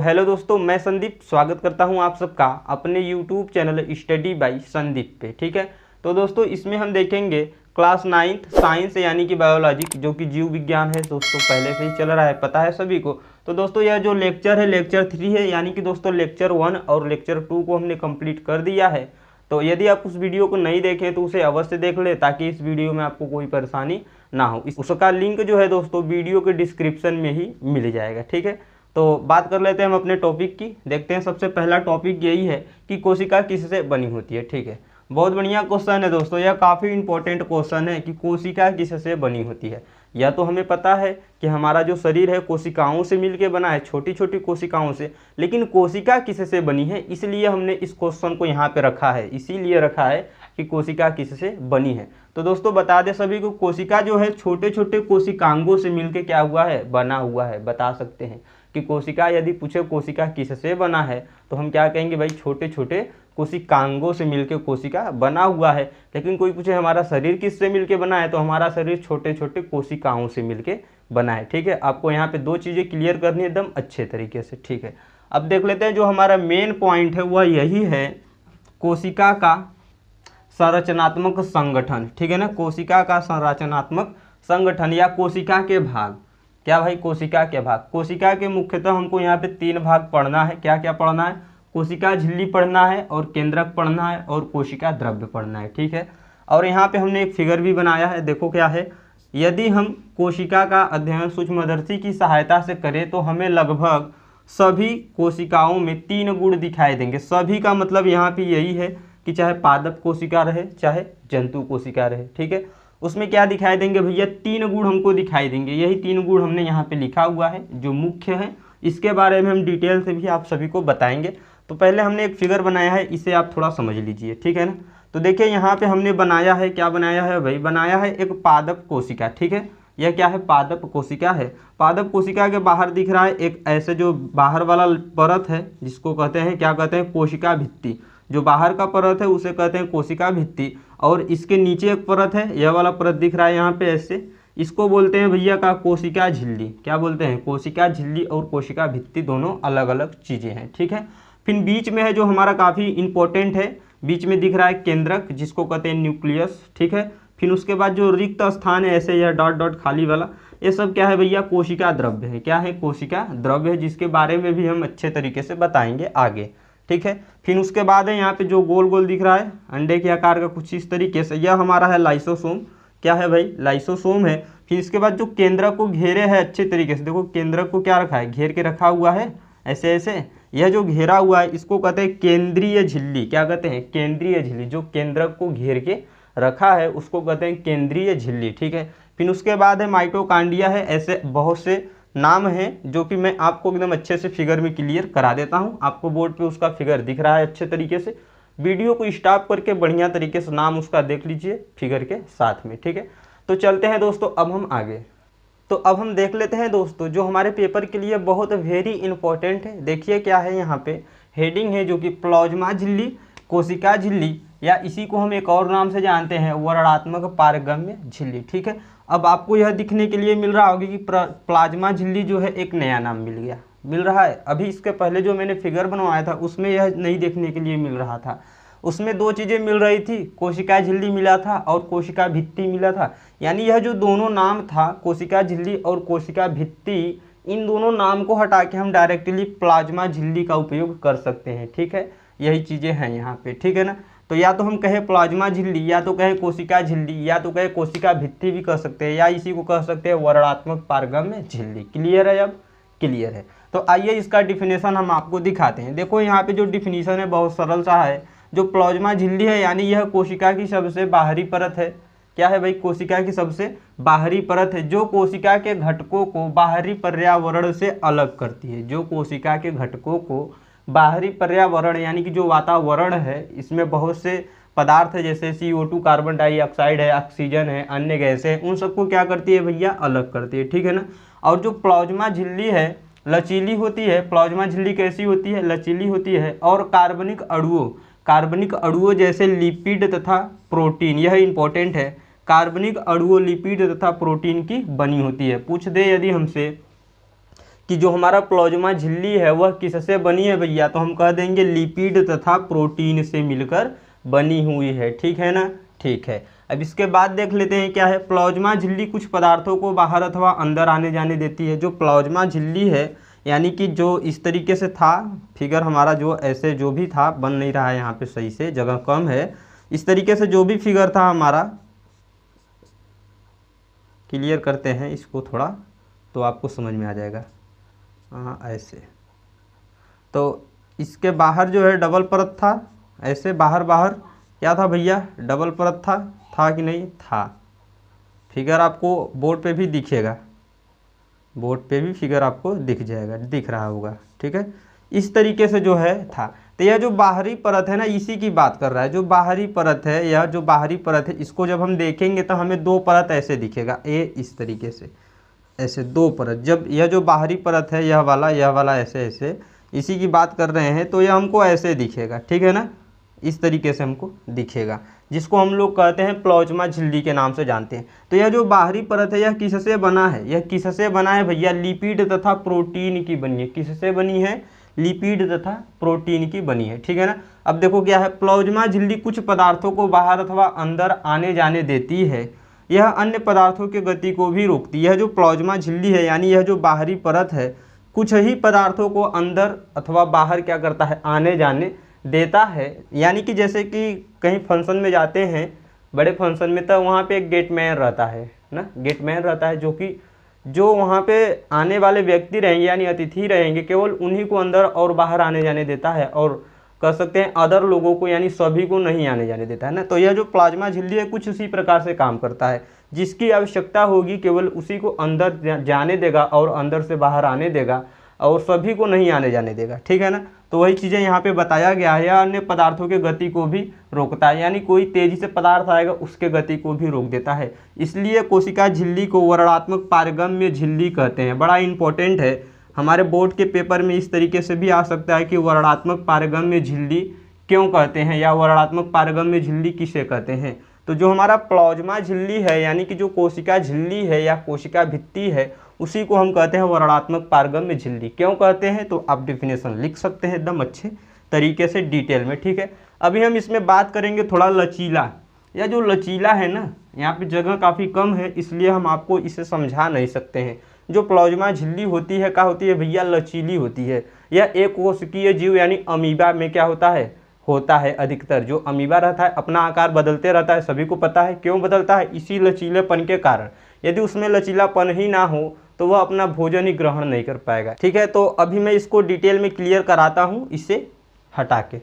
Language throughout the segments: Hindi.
हेलो दोस्तों, मैं संदीप स्वागत करता हूं आप सबका अपने YouTube channel study bye Sandeep पे। ठीक है, तो दोस्तों इसमें हम देखेंगे क्लास 9th साइंस यानी कि बायोलॉजी, जो कि जीव विज्ञान है दोस्तों, पहले से ही चल रहा है, पता है सभी को। तो दोस्तों यह जो लेक्चर है लेक्चर 3 है, यानी कि दोस्तों लेक्चर 1 और लेक्चर 2 को हमने कंप्लीट कर दिया है। तो यदि आप उस वीडियो को नहीं देखें तो उसे अवश्य देख ले, ताकि इस वीडियो में आपको कोई परेशानी ना हो। उसका लिंक जो है दोस्तों वीडियो के डिस्क्रिप्शन में ही मिल जाएगा। ठीक है, तो बात कर लेते हैं हम अपने टॉपिक की। देखते हैं, सबसे पहला टॉपिक यही है कि कोशिका किससे बनी होती है। ठीक है, बहुत बढ़िया क्वेश्चन है दोस्तों, यह काफ़ी इंपॉर्टेंट क्वेश्चन है कि कोशिका किससे बनी होती है। या तो हमें पता है कि हमारा जो शरीर है कोशिकाओं से मिलकर बना है, छोटी छोटी कोशिकाओं से, लेकिन कोशिका किससे बनी है, इसलिए हमने इस क्वेश्चन को यहाँ पे रखा है। इसीलिए रखा है कि कोशिका किससे बनी है। तो दोस्तों बता दें सभी को, कोशिका जो है छोटे छोटे कोशिकांगों से मिलकर क्या हुआ है, बना हुआ है। बता सकते हैं कि कोशिका, यदि पूछे कोशिका किससे बना है, तो हम क्या कहेंगे भाई, छोटे छोटे कोशिकांगों से मिलकर कोशिका बना हुआ है। लेकिन कोई पूछे हमारा शरीर किससे मिलकर बना है, तो हमारा शरीर छोटे छोटे कोशिकाओं से मिलकर बना है। ठीक है, आपको यहाँ पे दो चीज़ें क्लियर करनी है एकदम अच्छे तरीके से। ठीक है, अब देख लेते हैं, जो हमारा मेन पॉइंट है वह यही है, कोशिका का संरचनात्मक संगठन। ठीक है ना, कोशिका का संरचनात्मक संगठन या कोशिका के भाग। क्या भाई, कोशिका के भाग। कोशिका के मुख्यतः हमको यहाँ पे 3 भाग पढ़ना है। क्या क्या पढ़ना है, कोशिका झिल्ली पढ़ना है, और केंद्रक पढ़ना है, और कोशिका द्रव्य पढ़ना है। ठीक है, और यहाँ पे हमने एक फिगर भी बनाया है, देखो क्या है। यदि हम कोशिका का अध्ययन सूक्ष्मदर्शी की सहायता से करें तो हमें लगभग सभी कोशिकाओं में 3 गुण दिखाई देंगे। सभी का मतलब यहाँ पे यही है कि चाहे पादप कोशिका रहे चाहे जंतु कोशिका रहे। ठीक है, उसमें क्या दिखाई देंगे भैया, 3 गुण हमको दिखाई देंगे। यही 3 गुण हमने यहाँ पे लिखा हुआ है जो मुख्य है। इसके बारे में हम डिटेल से भी आप सभी को बताएंगे। तो पहले हमने एक फिगर बनाया है, इसे आप थोड़ा समझ लीजिए। ठीक है ना, तो देखिए यहाँ पे हमने बनाया है, क्या बनाया है भाई, बनाया है एक पादप कोशिका। ठीक है, यह क्या है, पादप कोशिका है। पादप कोशिका के बाहर दिख रहा है एक ऐसे जो बाहर वाला परत है, जिसको कहते हैं, क्या कहते हैं, कोशिका भित्ति। जो बाहर का परत है उसे कहते हैं कोशिका भित्ति, और इसके नीचे एक परत है, यह वाला परत दिख रहा है यहाँ पे ऐसे, इसको बोलते हैं भैया का कोशिका झिल्ली। क्या बोलते हैं, कोशिका झिल्ली और कोशिका भित्ति दोनों अलग अलग चीज़ें हैं। ठीक है, फिर बीच में है जो हमारा काफ़ी इंपॉर्टेंट है, बीच में दिख रहा है केंद्रक, जिसको कहते हैं न्यूक्लियस। ठीक है, फिर उसके बाद जो रिक्त स्थान है ऐसे, यह डॉट डॉट खाली वाला, ये सब क्या है भैया, कोशिका द्रव्य है। क्या है, कोशिका द्रव्य है, जिसके बारे में भी हम अच्छे तरीके से बताएंगे आगे। ठीक है, फिर उसके बाद है यहाँ पे जो गोल गोल दिख रहा है अंडे के आकार का कुछ इस तरीके से, यह हमारा है लाइसोसोम। क्या है भाई, लाइसोसोम है। फिर इसके बाद जो केंद्रक को घेरे है अच्छे तरीके से, देखो केंद्रक को क्या रखा है, घेर के रखा हुआ है ऐसे ऐसे, यह जो घेरा हुआ है इसको कहते हैं केंद्रीय झिल्ली। क्या कहते हैं, केंद्रीय झिल्ली। जो केंद्रक को घेर के रखा है उसको कहते हैं केंद्रीय झिल्ली। ठीक है, फिर उसके बाद है माइटोकांड्रिया है। ऐसे बहुत से नाम हैं जो कि मैं आपको एकदम अच्छे से फिगर में क्लियर करा देता हूं। आपको बोर्ड पे उसका फिगर दिख रहा है अच्छे तरीके से, वीडियो को स्टॉप करके बढ़िया तरीके से नाम उसका देख लीजिए फिगर के साथ में। ठीक है, तो चलते हैं दोस्तों अब हम आगे। तो अब हम देख लेते हैं दोस्तों, जो हमारे पेपर के लिए बहुत वेरी इंपॉर्टेंट है। देखिए क्या है, यहाँ पे हेडिंग है जो कि प्लाज्मा झिल्ली, कोशिका झिल्ली, या इसी को हम एक और नाम से जानते हैं वर्णात्मक पारगम्य झिल्ली। ठीक है, अब आपको यह दिखने के लिए मिल रहा होगा कि प्लाज्मा झिल्ली जो है एक नया नाम मिल रहा है। अभी इसके पहले जो मैंने फिगर बनवाया था उसमें यह नहीं देखने के लिए मिल रहा था। उसमें 2 चीज़ें मिल रही थी, कोशिका झिल्ली मिला था और कोशिका भित्ति मिला था। यानी यह जो दोनों नाम था, कोशिका झिल्ली और कोशिका भित्ति, इन दोनों नाम को हटा के हम डायरेक्टली प्लाज्मा झिल्ली का उपयोग कर सकते हैं। ठीक है, यही चीज़ें हैं यहाँ पे। ठीक है ना, तो या तो हम कहे प्लाज्मा झिल्ली, या तो कहे कोशिका झिल्ली, या तो कहे कोशिका भित्ति भी कह सकते हैं, या इसी को कह सकते हैं वर्णात्मक पारगम्य झिल्ली। क्लियर है, अब क्लियर है। तो आइए इसका डिफिनेशन हम आपको दिखाते हैं। देखो यहाँ पे जो डिफिनीशन है बहुत सरल सा है। जो प्लाज्मा झिल्ली है यानी यह कोशिका की सबसे बाहरी परत है। क्या है भाई, कोशिका की सबसे बाहरी परत है, जो कोशिका के घटकों को बाहरी पर्यावरण से अलग करती है। जो कोशिका के घटकों को बाहरी पर्यावरण यानी कि जो वातावरण है, इसमें बहुत से पदार्थ है जैसे CO2 कार्बन डाइऑक्साइड है, ऑक्सीजन है, अन्य गैसें हैं, उन सबको क्या करती है भैया, अलग करती है। ठीक है ना, और जो प्लाज्मा झिल्ली है लचीली होती है। प्लाज्मा झिल्ली कैसी होती है, लचीली होती है, और कार्बनिक अणुओं जैसे लिपिड तथा प्रोटीन, यह इंपॉर्टेंट है, कार्बनिक अणुओं लिपिड तथा प्रोटीन की बनी होती है। पूछ दे यदि हमसे कि जो हमारा प्लाज्मा झिल्ली है वह किससे बनी है भैया, तो हम कह देंगे लिपिड तथा प्रोटीन से मिलकर बनी हुई है। ठीक है ना, ठीक है। अब इसके बाद देख लेते हैं क्या है। प्लाज्मा झिल्ली कुछ पदार्थों को बाहर अथवा अंदर आने जाने देती है। जो प्लाज्मा झिल्ली है यानी कि जो इस तरीके से था फिगर हमारा, जो ऐसे जो भी था, बन नहीं रहा है यहाँ पे सही से, जगह कम है। इस तरीके से जो भी फिगर था हमारा, क्लियर करते हैं इसको थोड़ा तो आपको समझ में आ जाएगा। हाँ ऐसे, तो इसके बाहर जो है डबल परत था, ऐसे बाहर बाहर क्या था भैया, डबल परत था कि नहीं था। फिगर आपको बोर्ड पे भी दिखेगा, बोर्ड पे भी फिगर आपको दिख जाएगा, दिख रहा होगा। ठीक है, इस तरीके से जो है था। तो यह जो बाहरी परत है ना, इसी की बात कर रहा है। जो बाहरी परत है, यह जो बाहरी परत है, इसको जब हम देखेंगे तो हमें दो परत ऐसे दिखेगा, ए इस तरीके से, ऐसे दो परत। जब यह जो बाहरी परत है, यह वाला ऐसे ऐसे, इसी की बात कर रहे हैं, तो यह हमको ऐसे दिखेगा। ठीक है ना, इस तरीके से हमको दिखेगा, जिसको हम लोग कहते हैं प्लाज्मा झिल्ली के नाम से जानते हैं। तो यह जो बाहरी परत है यह किससे बना है, यह किससे बना है भैया, लिपिड तथा प्रोटीन की बनी है। किससे बनी है, लिपिड तथा प्रोटीन की बनी है। ठीक है ना। अब देखो क्या है, प्लाज्मा झिल्ली कुछ पदार्थों को बाहर अथवा अंदर आने जाने देती है। यह अन्य पदार्थों की गति को भी रोकती है। यह जो प्लाज्मा झिल्ली है यानी यह जो बाहरी परत है, कुछ ही पदार्थों को अंदर अथवा बाहर क्या करता है, आने जाने देता है। यानी कि जैसे कि कहीं फंक्शन में जाते हैं, बड़े फंक्शन में, तो वहाँ पे एक गेटमैन रहता है ना, गेटमैन रहता है, जो कि जो वहाँ पे आने वाले व्यक्ति रहेंगे यानी अतिथि रहेंगे, केवल उन्हीं को अंदर और बाहर आने जाने देता है, और कह सकते हैं अदर लोगों को यानी सभी को नहीं आने जाने देता है ना। तो यह जो प्लाज्मा झिल्ली है कुछ उसी प्रकार से काम करता है। जिसकी आवश्यकता होगी केवल उसी को अंदर जाने देगा और अंदर से बाहर आने देगा, और सभी को नहीं आने जाने देगा। ठीक है ना। तो वही चीज़ें यहाँ पे बताया गया है। या अन्य पदार्थों के गति को भी रोकता है, यानी कोई तेजी से पदार्थ आएगा उसके गति को भी रोक देता है। इसलिए कोशिका झिल्ली को वर्णात्मक पारगम्य झिल्ली कहते हैं। बड़ा इंपॉर्टेंट है, हमारे बोर्ड के पेपर में इस तरीके से भी आ सकता है कि वर्णात्मक पारगम्य झिल्ली क्यों कहते हैं, या वर्णात्मक पारगम्य झिल्ली किसे कहते हैं। तो जो हमारा प्लाज्मा झिल्ली है यानी कि जो कोशिका झिल्ली है या कोशिका भित्ति है, उसी को हम कहते हैं वर्णात्मक पारगम्य झिल्ली। क्यों कहते हैं, तो आप डिफिनेशन लिख सकते हैं एकदम अच्छे तरीके से डिटेल में। ठीक है, अभी हम इसमें बात करेंगे थोड़ा लचीला। या जो लचीला है ना, यहाँ पे जगह काफ़ी कम है इसलिए हम आपको इसे समझा नहीं सकते हैं। जो प्लाज्मा झिल्ली होती है क्या होती है भैया, लचीली होती है। यह एक कोशिकीय जीव यानी अमीबा में क्या होता है अधिकतर। जो अमीबा रहता है अपना आकार बदलते रहता है, सभी को पता है क्यों बदलता है, इसी लचीलेपन के कारण। यदि उसमें लचीलापन ही ना हो तो वह अपना भोजन ही ग्रहण नहीं कर पाएगा। ठीक है, तो अभी मैं इसको डिटेल में क्लियर कराता हूँ इसे हटा के।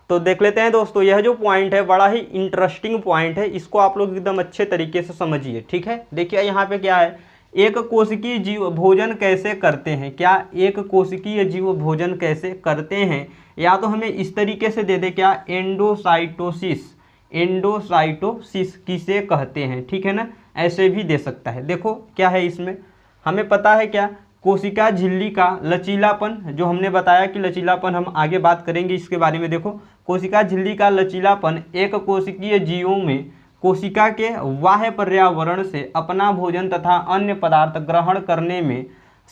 तो देख लेते हैं दोस्तों, यह जो पॉइंट है बड़ा ही इंटरेस्टिंग पॉइंट है, इसको आप लोग एकदम अच्छे तरीके से समझिए। ठीक है, देखिए यहाँ पे क्या है, एक कोशिकीय जीव भोजन कैसे करते हैं। क्या एक कोशिकीय जीव भोजन कैसे करते हैं, या तो हमें इस तरीके से दे दे क्या, एंडोसाइटोसिस। एंडोसाइटोसिस किसे कहते हैं, ठीक है ना, ऐसे भी दे सकता है। देखो क्या है इसमें, हमें पता है क्या, कोशिका झिल्ली का लचीलापन, जो हमने बताया कि लचीलापन हम आगे बात करेंगे इसके बारे में। देखो कोशिका झिल्ली का लचीलापन एक कोशिकीय जीवों में कोशिका के बाह्य पर्यावरण से अपना भोजन तथा अन्य पदार्थ ग्रहण करने में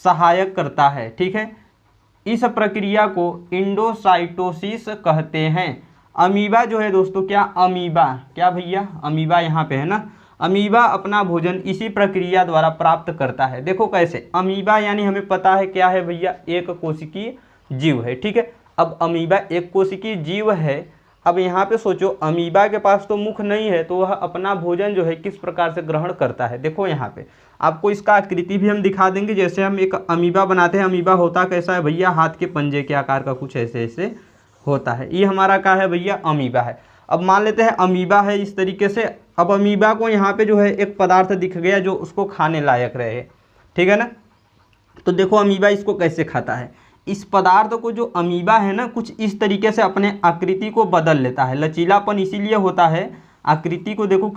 सहायक करता है। ठीक है, इस प्रक्रिया को एंडोसाइटोसिस कहते हैं। अमीबा जो है दोस्तों, क्या अमीबा, क्या भैया अमीबा यहाँ पे है ना, अमीबा अपना भोजन इसी प्रक्रिया द्वारा प्राप्त करता है। देखो कैसे, अमीबा यानी हमें पता है क्या है भैया, एक कोशिकीय जीव है। ठीक है, अब अमीबा एक कोशिकीय जीव है। अब यहाँ पे सोचो, अमीबा के पास तो मुख नहीं है, तो वह अपना भोजन जो है किस प्रकार से ग्रहण करता है। देखो यहाँ पे आपको इसका आकृति भी हम दिखा देंगे। जैसे हम एक अमीबा बनाते हैं, अमीबा होता कैसा है भैया, हाथ के पंजे के आकार का कुछ ऐसे ऐसे होता है। ये हमारा क्या है भैया, अमीबा है। अब मान लेते हैं अमीबा है इस तरीके से। अब अमीबा को यहाँ पे जो है एक पदार्थ दिख गया जो उसको खाने लायक रहे। ठीक है ना, तो देखो अमीबा इसको कैसे खाता है। इस पदार्थ को जो अमीबा है ना, कुछ इस तरीके से अपने आकृति को बदल लेता है। लचीलापन इसीलिए होता है, आकृति को देखो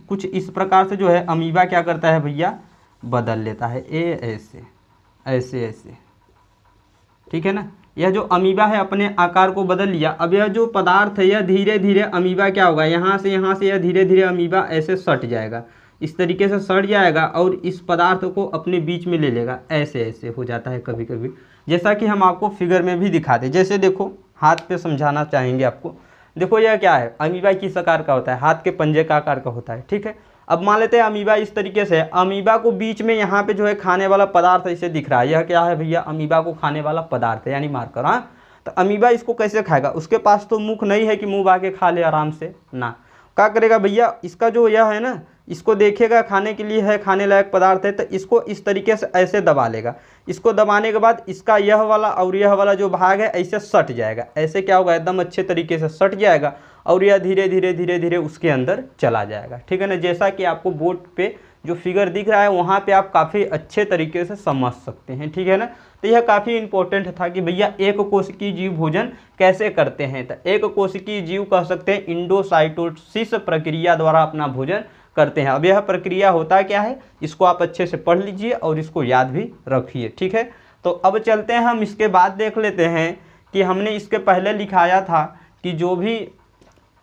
कुछ इस प्रकार से जो है अमीबा क्या करता है भैया, बदल लेता है। ऐसे ऐसे ऐसे, ठीक है ना। यह जो अमीबा है अपने आकार को बदल लिया। अब यह जो पदार्थ है यह धीरे धीरे अमीबा क्या होगा, यहाँ से यह धीरे धीरे अमीबा ऐसे सट जाएगा। इस तरीके से सड़ जाएगा और इस पदार्थ को अपने बीच में ले लेगा। ऐसे ऐसे हो जाता है कभी कभी, जैसा कि हम आपको फिगर में भी दिखाते। जैसे देखो हाथ पे समझाना चाहेंगे आपको। देखो यह क्या है, अमीबा किस आकार का होता है, हाथ के पंजे का आकार का होता है, ठीक है। अब मान लेते हैं अमीबा इस तरीके से, अमीबा को बीच में यहाँ पे जो है खाने वाला पदार्थ ऐसे दिख रहा है, यह क्या है भैया, अमीबा को खाने वाला पदार्थ है यानी मार्कर। हाँ, तो अमीबा इसको कैसे खाएगा, उसके पास तो मुख नहीं है कि मुंह बा के खा ले आराम से ना। क्या करेगा भैया, इसका जो यह है ना, इसको देखेगा खाने के लिए है, खाने लायक पदार्थ है, तो इसको इस तरीके से ऐसे दबा लेगा। इसको दबाने के बाद इसका यह वाला और यह वाला जो भाग है ऐसे सट जाएगा। ऐसे क्या होगा, एकदम अच्छे तरीके से सट जाएगा और यह धीरे धीरे धीरे धीरे उसके अंदर चला जाएगा, ठीक है ना। जैसा कि आपको बोर्ड पे जो फिगर दिख रहा है वहाँ पे आप काफ़ी अच्छे तरीके से समझ सकते हैं, ठीक है ना। तो यह काफ़ी इंपॉर्टेंट था कि भैया एक कोशिकीय जीव भोजन कैसे करते हैं। तो एक कोशिकीय जीव कह सकते हैं इंडोसाइटोसिस प्रक्रिया द्वारा अपना भोजन करते हैं। अब यह प्रक्रिया होता क्या है, इसको आप अच्छे से पढ़ लीजिए और इसको याद भी रखिए, ठीक है। तो अब चलते हैं हम इसके बाद देख लेते हैं कि हमने इसके पहले लिखाया था कि जो भी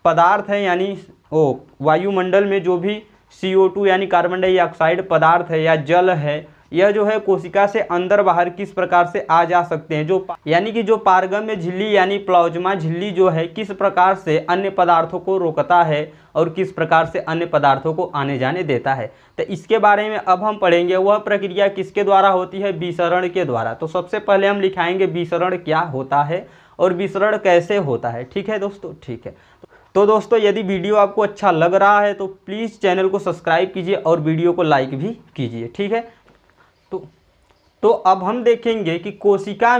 पदार्थ है यानी वायुमंडल में जो भी CO2 यानी कार्बन डाइऑक्साइड पदार्थ है या जल है, यह जो है कोशिका से अंदर बाहर किस प्रकार से आ जा सकते हैं। जो यानी कि जो पारगम्य झिल्ली यानी प्लाज्मा झिल्ली जो है किस प्रकार से अन्य पदार्थों को रोकता है और किस प्रकार से अन्य पदार्थों को आने जाने देता है। तो इसके बारे में अब हम पढ़ेंगे। वह प्रक्रिया किसके द्वारा होती है, विसरण के द्वारा। तो सबसे पहले हम लिखाएंगे विसरण क्या होता है और विसरण कैसे होता है, ठीक है दोस्तों, ठीक है। तो दोस्तों यदि वीडियो आपको अच्छा लग रहा है तो प्लीज़ चैनल को सब्सक्राइब कीजिए और वीडियो को लाइक भी कीजिए, ठीक है। तो अब हम देखेंगे कि कोशिका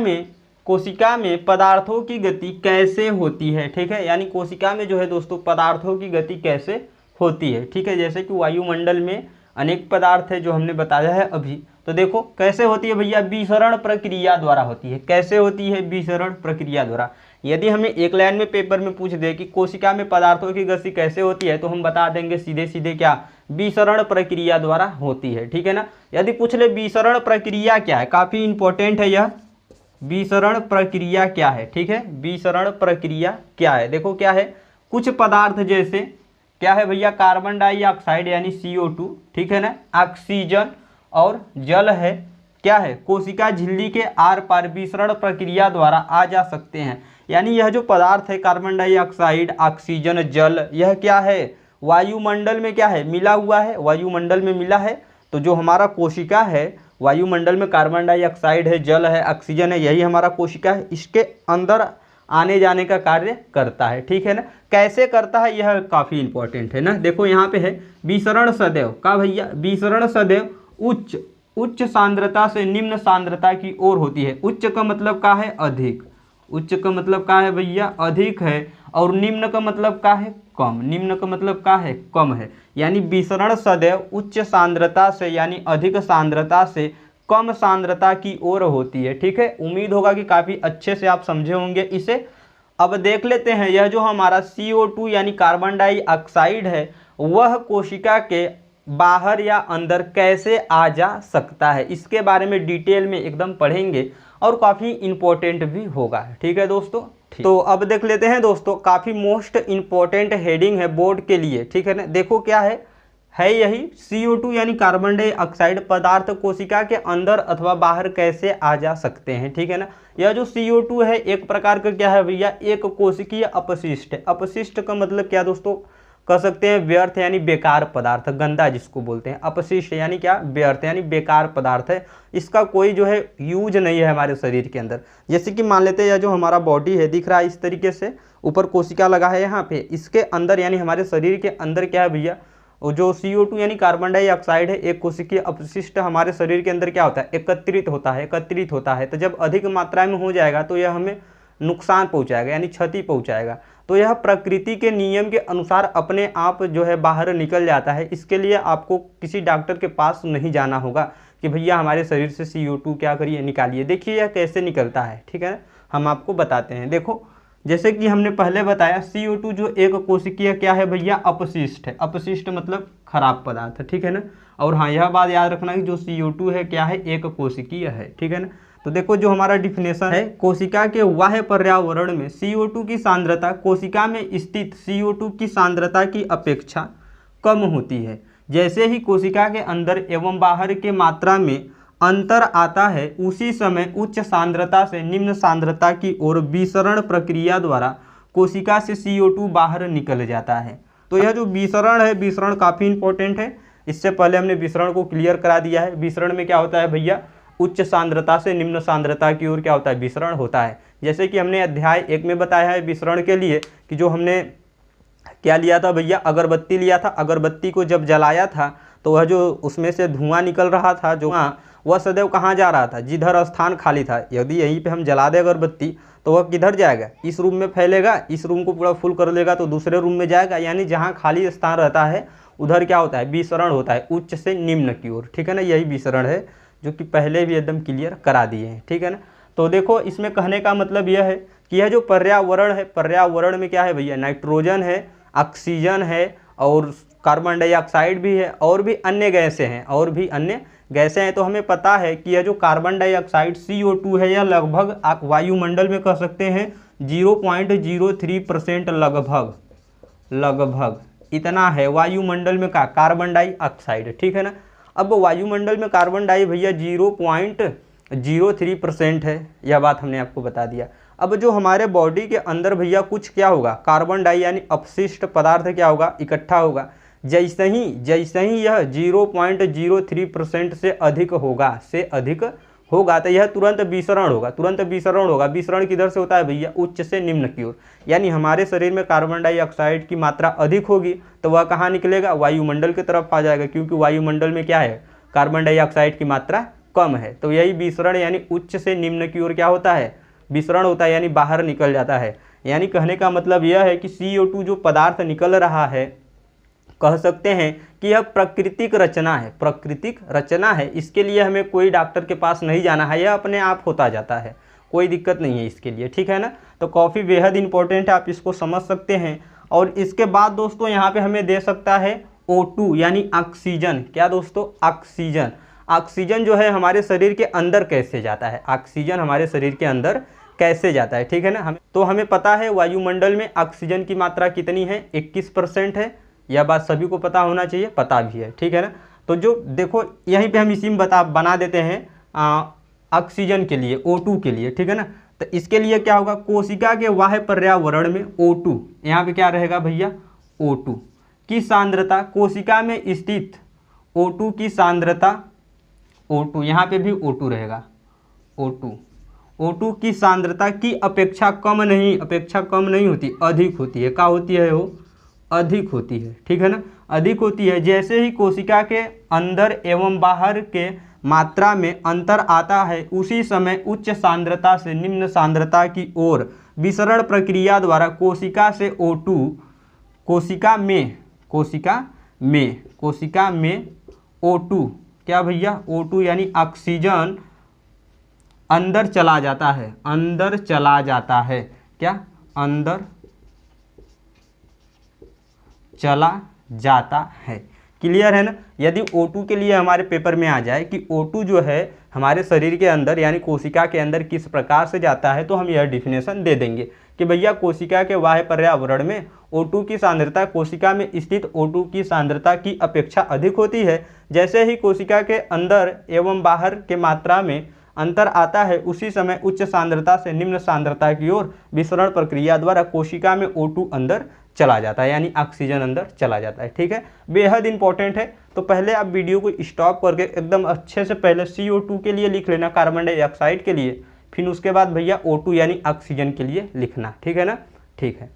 में पदार्थों की गति कैसे होती है, ठीक है। यानी कोशिका में जो है दोस्तों पदार्थों की गति कैसे होती है, ठीक है। जैसे कि वायुमंडल में अनेक पदार्थ है जो हमने बताया है अभी। तो देखो कैसे होती है भैया, विसरण प्रक्रिया द्वारा होती है। कैसे होती है, विसरण प्रक्रिया द्वारा। यदि हमें एक लाइन में पेपर में पूछ दे कि कोशिका में पदार्थों की गति कैसे होती है, तो हम बता देंगे सीधे सीधे क्या, विसरण प्रक्रिया द्वारा होती है, ठीक है ना। यदि पूछ ले विसरण प्रक्रिया क्या है, काफ़ी इंपॉर्टेंट है यह, विसरण प्रक्रिया क्या है, ठीक है। विसरण प्रक्रिया क्या है, देखो क्या है, कुछ पदार्थ जैसे क्या है भैया, कार्बन डाइऑक्साइड यानी CO2, ठीक है ना, ऑक्सीजन और जल है, क्या है, कोशिका झिल्ली के आर पार विसरण प्रक्रिया द्वारा आ जा सकते हैं। यानी यह जो पदार्थ है कार्बन डाइऑक्साइड, ऑक्सीजन, जल, यह क्या है, वायुमंडल में क्या है, मिला हुआ है, वायुमंडल में मिला है। तो जो हमारा कोशिका है वायुमंडल में कार्बन डाइऑक्साइड है, जल है, ऑक्सीजन है, यही हमारा कोशिका है, इसके अंदर आने जाने का कार्य करता है, ठीक है ना। कैसे करता है यह काफ़ी इंपॉर्टेंट है ना। देखो यहाँ पे है विसरण सदैव का भैया, विसरण सदैव उच्च सांद्रता से निम्न सांद्रता की ओर होती है। उच्च का मतलब क्या है, अधिक, उच्च का मतलब क्या है भैया, अधिक है, और निम्न का मतलब क्या है, कम, निम्न का मतलब क्या है, कम है। यानी विसरण सदैव उच्च सांद्रता से यानी अधिक सांद्रता से कम सांद्रता की ओर होती है, ठीक है। उम्मीद होगा कि काफ़ी अच्छे से आप समझे होंगे इसे। अब देख लेते हैं यह जो हमारा CO2 यानी कार्बन डाइऑक्साइड है वह कोशिका के बाहर या अंदर कैसे आ जा सकता है, इसके बारे में डिटेल में एकदम पढ़ेंगे और काफ़ी इंपॉर्टेंट भी होगा, ठीक है दोस्तों। तो अब देख लेते हैं दोस्तों, काफ़ी मोस्ट इंपॉर्टेंट हेडिंग है बोर्ड के लिए, ठीक है ना। देखो क्या है यही CO2 यानी कार्बन डाइऑक्साइड पदार्थ कोशिका के अंदर अथवा बाहर कैसे आ जा सकते हैं, ठीक है ना। यह जो CO2 है एक प्रकार का क्या है भैया, एक कोशिकीय अपशिष्ट है। अपशिष्ट का मतलब क्या दोस्तों, कह सकते हैं व्यर्थ यानी बेकार पदार्थ, गंदा जिसको बोलते हैं। अपशिष्ट यानी क्या, व्यर्थ यानी बेकार पदार्थ है, इसका कोई जो है यूज नहीं है हमारे शरीर के अंदर। जैसे कि मान लेते हैं यह जो हमारा बॉडी है दिख रहा है इस तरीके से, ऊपर कोशिका लगा है यहाँ पे, इसके अंदर यानी हमारे शरीर के अंदर क्या है भैया, और जो CO2 यानी कार्बन डाइऑक्साइड है एक कोशिकीय अपशिष्ट हमारे शरीर के अंदर क्या होता है, एकत्रित होता है। तो जब अधिक मात्रा में हो जाएगा तो यह हमें नुकसान पहुंचाएगा यानी क्षति पहुंचाएगा। तो यह प्रकृति के नियम के अनुसार अपने आप जो है बाहर निकल जाता है। इसके लिए आपको किसी डॉक्टर के पास नहीं जाना होगा कि भैया हमारे शरीर से CO2 क्या करिए, निकालिए। देखिए यह कैसे निकलता है, ठीक है ना, हम आपको बताते हैं। देखो जैसे कि हमने पहले बताया CO2 जो एक कोशिकीय क्या है भैया, अपशिष्ट है। अपशिष्ट मतलब खराब पदार्थ, ठीक है ना। और हाँ यह बात याद रखना कि जो CO2 है क्या है, एक कोशिकीय है, ठीक है ना। तो देखो जो हमारा डिफिनेशन है, कोशिका के बाह्य पर्यावरण में CO2 की सांद्रता कोशिका में स्थित CO2 की सांद्रता की अपेक्षा कम होती है, जैसे ही कोशिका के अंदर एवं बाहर के मात्रा में अंतर आता है उसी समय उच्च सांद्रता से निम्न सांद्रता की ओर विसरण प्रक्रिया द्वारा कोशिका से CO2 बाहर निकल जाता है। तो यह जो विसरण है, विसरण काफ़ी इंपॉर्टेंट है। इससे पहले हमने विसरण को क्लियर करा दिया है। विसरण में क्या होता है भैया, उच्च सांद्रता से निम्न सांद्रता की ओर क्या होता है, विसरण होता है। जैसे कि हमने अध्याय 1 में बताया है विसरण के लिए कि जो हमने क्या लिया था भैया, अगरबत्ती लिया था। अगरबत्ती को जब जलाया था तो वह जो उसमें से धुआं निकल रहा था, जो वह सदैव कहाँ जा रहा था, जिधर स्थान खाली था। यदि यहीं पे हम जला दें अगरबत्ती तो वह किधर जाएगा, इस रूम में फैलेगा, इस रूम को पूरा फुल कर लेगा तो दूसरे रूम में जाएगा। यानी जहाँ खाली स्थान रहता है उधर क्या होता है, विसरण होता है, उच्च से निम्न की ओर। ठीक है ना, यही विसरण है जो कि पहले भी एकदम क्लियर करा दिए हैं। ठीक है ना। तो देखो इसमें कहने का मतलब यह है कि यह जो पर्यावरण है, पर्यावरण में क्या है भैया, नाइट्रोजन है, ऑक्सीजन है और कार्बन डाइऑक्साइड भी है और भी अन्य गैसें हैं, और भी अन्य गैसें हैं। तो हमें पता है कि यह जो कार्बन डाइऑक्साइड CO2 है यह लगभग आप वायुमंडल में कह सकते हैं 0.03% लगभग इतना है वायुमंडल में का कार्बन डाइऑक्साइड। ठीक है ना। अब वायुमंडल में कार्बन डाई भैया 0.03% है, यह बात हमने आपको बता दिया। अब जो हमारे बॉडी के अंदर भैया कुछ क्या होगा, कार्बन डाई यानी अपशिष्ट पदार्थ क्या होगा, इकट्ठा होगा। जैसे ही यह 0.03% से अधिक होगा तो यह तुरंत विसरण होगा। विसरण किधर से होता है भैया, उच्च से निम्न की ओर। यानी हमारे शरीर में कार्बन डाइऑक्साइड की मात्रा अधिक होगी तो वह कहाँ निकलेगा, वायुमंडल की तरफ आ जाएगा, क्योंकि वायुमंडल में क्या है, कार्बन डाइऑक्साइड की मात्रा कम है। तो यही विसरण यानी उच्च से निम्न की ओर क्या होता है, विसरण होता है, यानी बाहर निकल जाता है। यानी कहने का मतलब यह है कि CO2 जो पदार्थ निकल रहा है, कह सकते हैं कि यह प्राकृतिक रचना है। इसके लिए हमें कोई डॉक्टर के पास नहीं जाना है, यह अपने आप होता जाता है, कोई दिक्कत नहीं है इसके लिए। ठीक है ना। तो काफ़ी बेहद इंपॉर्टेंट है, आप इसको समझ सकते हैं। और इसके बाद दोस्तों यहाँ पे हमें दे सकता है O2 यानी ऑक्सीजन। क्या दोस्तों, ऑक्सीजन जो है हमारे शरीर के अंदर कैसे जाता है, ऑक्सीजन हमारे शरीर के अंदर कैसे जाता है। ठीक है ना। हमें पता है वायुमंडल में ऑक्सीजन की मात्रा कितनी है, 21% है। यह बात सभी को पता होना चाहिए, पता भी है। ठीक है ना। तो जो देखो यहीं पे हम इसी में बना देते हैं ऑक्सीजन के लिए, O2 के लिए। ठीक है ना। तो इसके लिए क्या होगा, कोशिका के बाह्य पर्यावरण में O2, यहाँ पे क्या रहेगा भैया, O2 की सांद्रता, कोशिका में स्थित O2 की सांद्रता, O2 यहाँ पे भी O2 रहेगा, O2 की सांद्रता की अपेक्षा कम नहीं होती, अधिक होती है। क्या होती है, वो अधिक होती है। ठीक है ना, अधिक होती है। जैसे ही कोशिका के अंदर एवं बाहर के मात्रा में अंतर आता है उसी समय उच्च सांद्रता से निम्न सांद्रता की ओर विसरण प्रक्रिया द्वारा कोशिका से O2 कोशिका में O2 क्या भैया, O2 यानी ऑक्सीजन अंदर चला जाता है, क्या, अंदर चला जाता है। क्लियर है ना। यदि O2 के लिए हमारे पेपर में आ जाए कि O2 जो है हमारे शरीर के अंदर यानी कोशिका के अंदर किस प्रकार से जाता है, तो हम यह डिफिनेशन दे देंगे कि भैया कोशिका के बाह्य पर्यावरण में O2 की सांद्रता कोशिका में स्थित O2 की सांद्रता की अपेक्षा अधिक होती है। जैसे ही कोशिका के अंदर एवं बाहर के मात्रा में अंतर आता है उसी समय उच्च सांद्रता से निम्न सांद्रता की ओर विसरण प्रक्रिया द्वारा कोशिका में O2 अंदर चला जाता है, यानी ऑक्सीजन अंदर चला जाता है। ठीक है, बेहद इंपॉर्टेंट है। तो पहले आप वीडियो को स्टॉप करके एकदम अच्छे से पहले CO2 के लिए लिख लेना, कार्बन डाइऑक्साइड के लिए, फिर उसके बाद भैया O2 यानी ऑक्सीजन के लिए लिखना। ठीक है ना। ठीक है,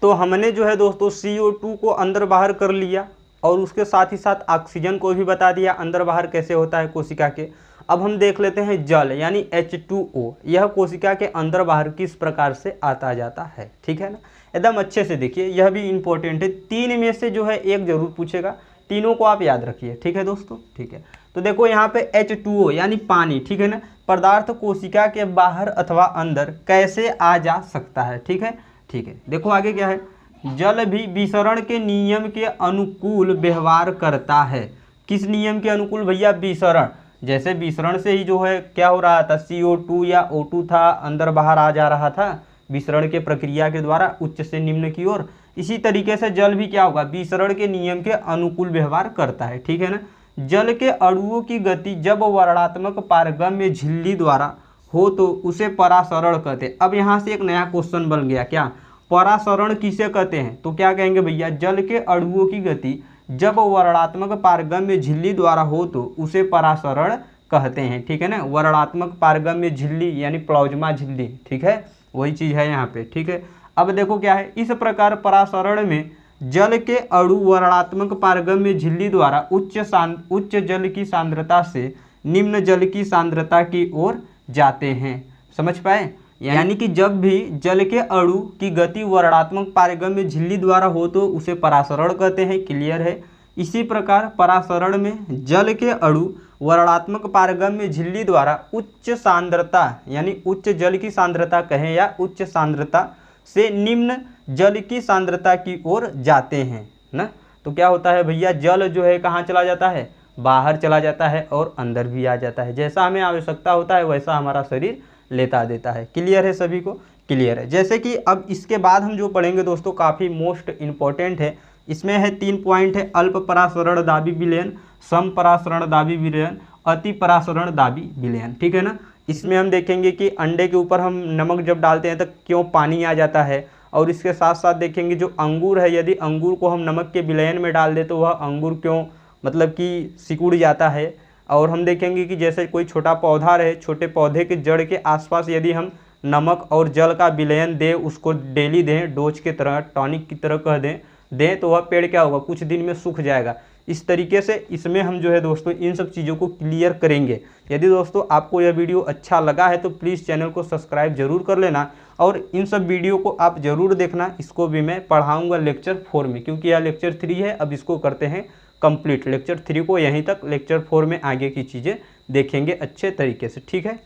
तो हमने जो है दोस्तों CO2 को अंदर बाहर कर लिया और उसके साथ ही साथ ऑक्सीजन को भी बता दिया अंदर बाहर कैसे होता है कोशिका के। अब हम देख लेते हैं जल यानी H2O, यह कोशिका के अंदर बाहर किस प्रकार से आता जाता है। ठीक है ना, एकदम अच्छे से देखिए, यह भी इंपॉर्टेंट है। 3 में से जो है एक जरूर पूछेगा, तीनों को आप याद रखिए। ठीक है दोस्तों। ठीक है, तो देखो यहाँ पे H2O यानी पानी। ठीक है ना, पदार्थ कोशिका के बाहर अथवा अंदर कैसे आ जा सकता है। ठीक है। ठीक है, देखो आगे क्या है, जल भी विसरण के नियम के अनुकूल व्यवहार करता है। किस नियम के अनुकूल भैया, विसरण। जैसे विसरण से ही जो है क्या हो रहा था, CO2 या O2 था, अंदर बाहर आ जा रहा था विसरण के प्रक्रिया के द्वारा उच्च से निम्न की ओर। इसी तरीके से जल भी क्या होगा, विसरण के नियम के अनुकूल व्यवहार करता है, ठीक है ना। जल के अणुओं की गति जब वर्णात्मक पारगम्य झिल्ली द्वारा हो तो उसे परासरण कहते हैं। अब यहाँ से एक नया क्वेश्चन बन गया, क्या परासरण किसे कहते हैं, तो क्या कहेंगे भैया, जल के अणुओं की गति जब वर्णात्मक पारगम्य झिल्ली द्वारा हो तो उसे परासरण कहते हैं, ठीक है ना। वर्णात्मक पारगम्य झिल्ली यानी प्लाज्मा झिल्ली, ठीक है, वही चीज़ है यहाँ पे, ठीक है। अब देखो क्या है, इस प्रकार परासरण में जल के अणु वर्णात्मक पारगम्य झिल्ली द्वारा उच्च जल की सांद्रता से निम्न जल की सांद्रता की ओर जाते हैं। समझ पाए, यानी कि जब भी जल के अणु की गति वर्णात्मक पारगम्य झिल्ली द्वारा हो तो उसे परासरण कहते हैं, क्लियर है। इसी प्रकार परासरण में जल के अणु वर्णात्मक पारगम्य झिल्ली द्वारा उच्च सांद्रता यानी उच्च जल की सांद्रता कहें या उच्च सांद्रता से निम्न जल की सांद्रता की ओर जाते हैं ना। तो क्या होता है भैया, जल जो है कहाँ चला जाता है, बाहर चला जाता है और अंदर भी आ जाता है। जैसा हमें आवश्यकता होता है वैसा हमारा शरीर लेता देता है। क्लियर है, सभी को क्लियर है। जैसे कि अब इसके बाद हम जो पढ़ेंगे दोस्तों काफ़ी मोस्ट इम्पॉर्टेंट है, इसमें है 3 पॉइंट है, अल्प परासरण दाबी विलयन, सम परासरण दाबी विलयन, अति परासरण दाबी विलयन, ठीक है ना। इसमें हम देखेंगे कि अंडे के ऊपर हम नमक जब डालते हैं तो क्यों पानी आ जाता है, और इसके साथ साथ देखेंगे जो अंगूर है, यदि अंगूर को हम नमक के विलयन में डाल दें तो वह अंगूर क्यों मतलब कि सिकुड़ जाता है। और हम देखेंगे कि जैसे कोई छोटा पौधा रहे, छोटे पौधे के जड़ के आसपास यदि हम नमक और जल का विलयन दें, उसको डेली दें, डोज के तरह, टॉनिक की तरह कह दें तो वह पेड़ क्या होगा, कुछ दिन में सूख जाएगा। इस तरीके से इसमें हम जो है दोस्तों इन सब चीज़ों को क्लियर करेंगे। यदि दोस्तों आपको यह वीडियो अच्छा लगा है तो प्लीज़ चैनल को सब्सक्राइब जरूर कर लेना और इन सब वीडियो को आप ज़रूर देखना। इसको भी मैं पढ़ाऊँगा लेक्चर 4 में, क्योंकि यह लेक्चर 3 है, अब इसको करते हैं कंप्लीट। लेक्चर 3 को यहीं तक, लेक्चर 4 में आगे की चीज़ें देखेंगे अच्छे तरीके से, ठीक है।